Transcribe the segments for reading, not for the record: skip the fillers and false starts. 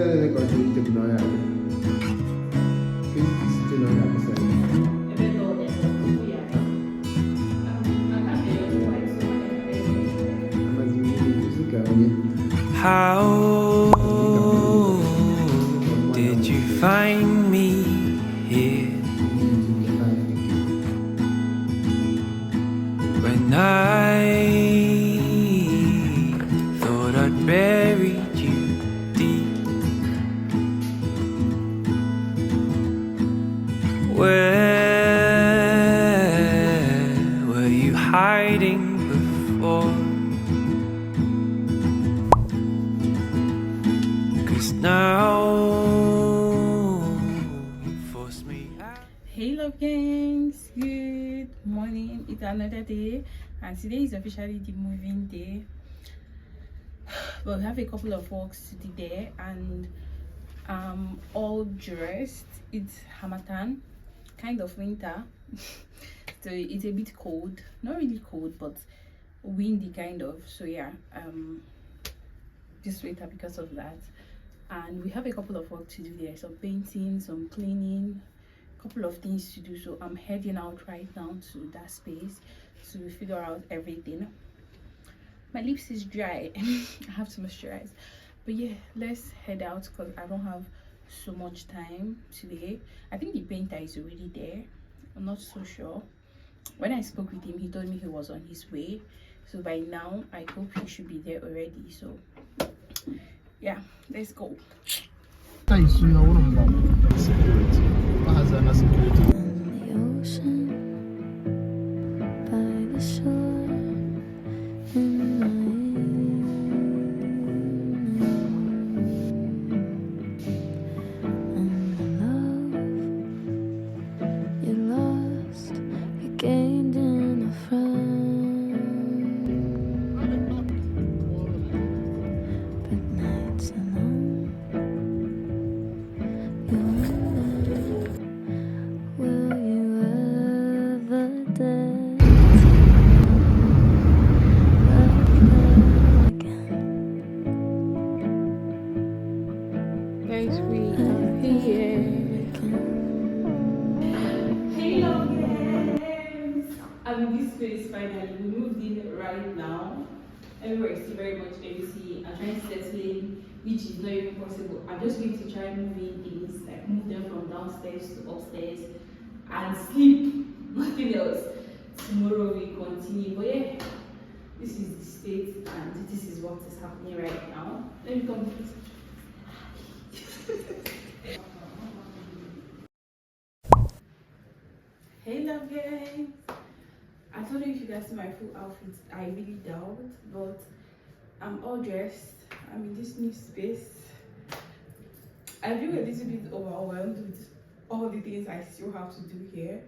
How did you find me here when I thought I'd buried you deep? Where were you hiding before? 'Cause now you force me out. Hey love gangs, good morning. It's another day and today is officially the moving day, but we have a couple of walks to do there and all dressed. It's Hamatan, kind of winter. So it's a bit cold, not really cold but windy kind of. So yeah, just sweater because of that. And we have a couple of work to do there, some painting, some cleaning, couple of things to do. So I'm heading out right now to that space to figure out everything. My lips is dry. I have to moisturize, but yeah, let's head out because I don't have so much time today. I think the painter is already there. I'm not so sure. When I spoke with him, he told me he was on his way, so by now I hope he should be there already. So yeah, let's go. Guys, we are here. Hello guys, I'm in this place finally. We moved in right now. Everywhere is still very much empty. I'm trying to settle in, which is not even possible. I'm just going to try moving things, like move them from downstairs to upstairs and sleep. Nothing else. Tomorrow we continue. But yeah, this is the state and this is what is happening right now. Let me come. Hey love guys, I don't know if you guys see my full outfit. I really doubt, but I'm all dressed. I'm in this new space. I feel a little bit overwhelmed with all the things I still have to do here,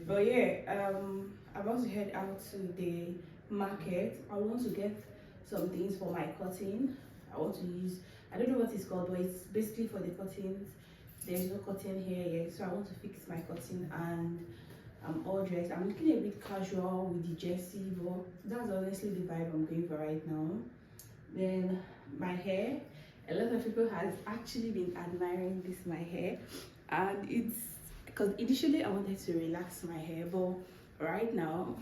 but yeah, I'm about to head out to the market. I want to get some things for my cutting. I want to use, I don't know what it's called, but it's basically for the cuttings. There's no cutting here yet, so I want to fix my cutting and I'm all dressed. I'm looking a bit casual with the jersey, but that's honestly the vibe I'm going for right now. Then my hair, a lot of people has actually been admiring this my hair, and it's because initially I wanted to relax my hair, but right now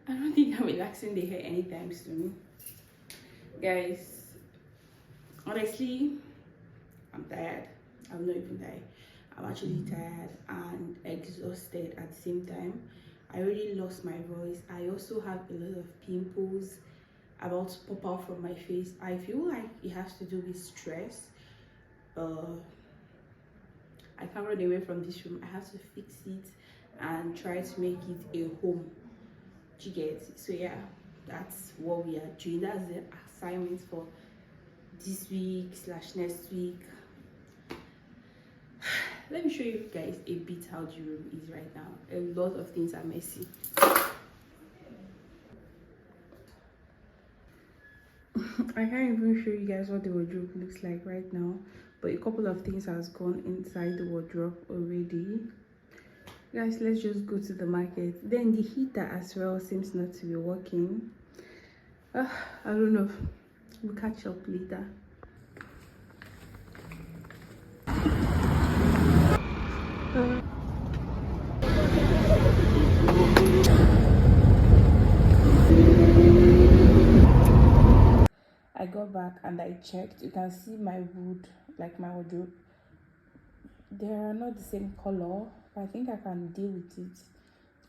I don't think I'm relaxing the hair anytime soon. Guys, honestly, I'm tired. I'm not even tired. I'm actually tired and exhausted at the same time. I already lost my voice. I also have a lot of pimples about to pop out from my face. I feel like it has to do with stress. I can't run away from this room. I have to fix it and try to make it a home. Do you get it? So yeah, that's what we are doing. That's the assignment for this week / next week. Let me show you guys a bit how the room is right now. A lot of things are messy. I can't even show you guys what the wardrobe looks like right now, but a couple of things has gone inside the wardrobe already. Guys, let's just go to the market. Then the heater as well seems not to be working. I don't know, we'll catch up later. back and I checked, you can see my wood, like my wardrobe, they are not the same color, but I think I can deal with it.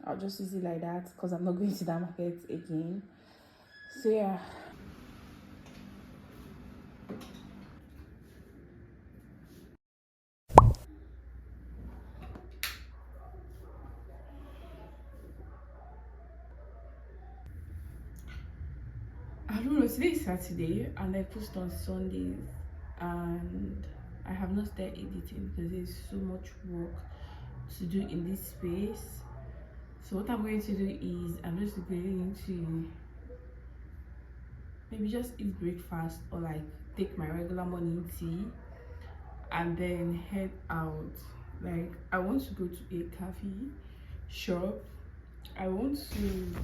I'll just use it like that because I'm not going to that market again. So yeah. I don't know, today is Saturday and I post on Sundays, and I have not started editing because there's so much work to do in this space. So what I'm going to do is I'm just going to maybe just eat breakfast or like take my regular morning tea and then head out. Like I want to go to a coffee shop. I want to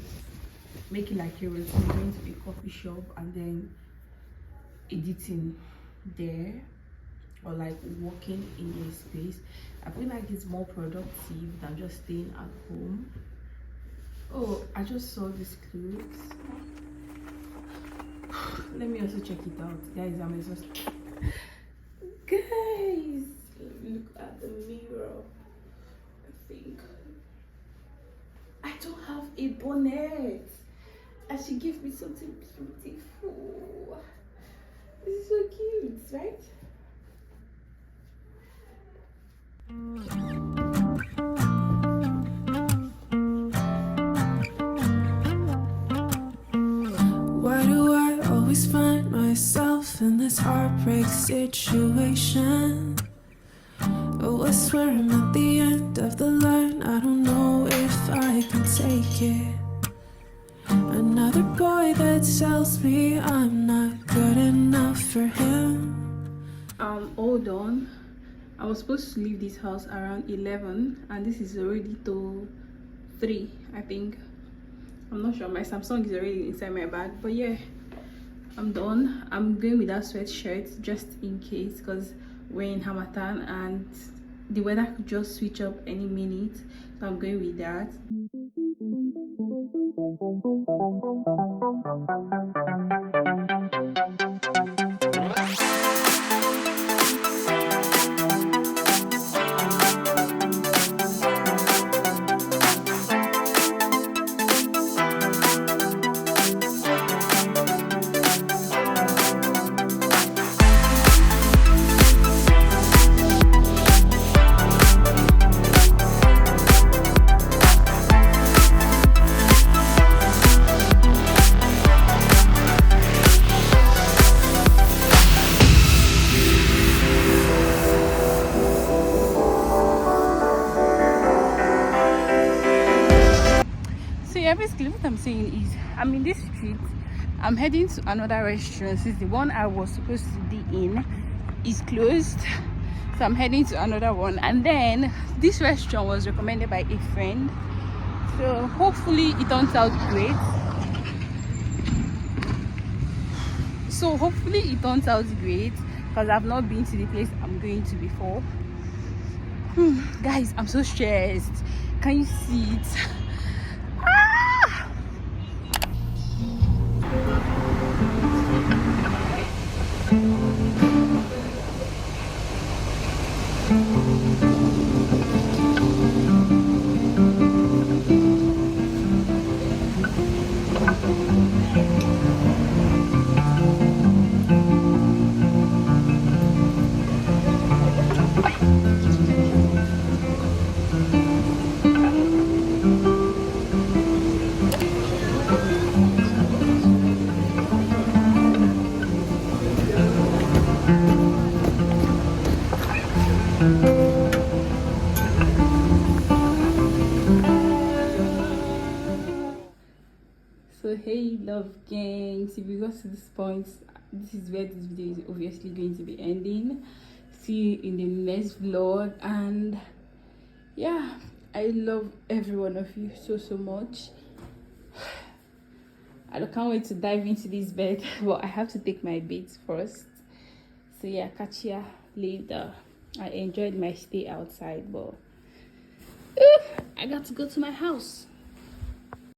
make it like a routine, going to a coffee shop and then editing there, or like working in a space. I feel like it's more productive than just staying at home. Oh, I just saw this clothes. Let me also check it out, guys. I'm exhausted. Guys, look at the mirror. I think I don't have a bonnet, and she gave me something beautiful. This is so cute, right? Why do I always find myself in this heartbreak situation? Oh, I swear I'm at the end of the line. I don't know if I can take it. Another boy that tells me I'm not good enough for him. Hold on. I was supposed to leave this house around 11 and this is already till 3, I think. I'm not sure. My Samsung is already inside my bag, but yeah, I'm done. I'm going with that sweatshirt just in case because we're in Hamatan and the weather could just switch up any minute, so I'm going with that. So yeah, basically what I'm saying is I'm in this street, I'm heading to another restaurant since the one I was supposed to be in is closed, so I'm heading to another one. And then this restaurant was recommended by a friend, so hopefully it turns out great. Because I've not been to the place I'm going to before. Guys, I'm so stressed. Can you see it? So hey love gangs, if you got to this point, this is where this video is obviously going to be ending. See you in the next vlog, and yeah, I love every one of you so much. I can't wait to dive into this bed, but I have to take my baths first. So yeah, catch ya later. I enjoyed my stay outside, but I got to go to my house.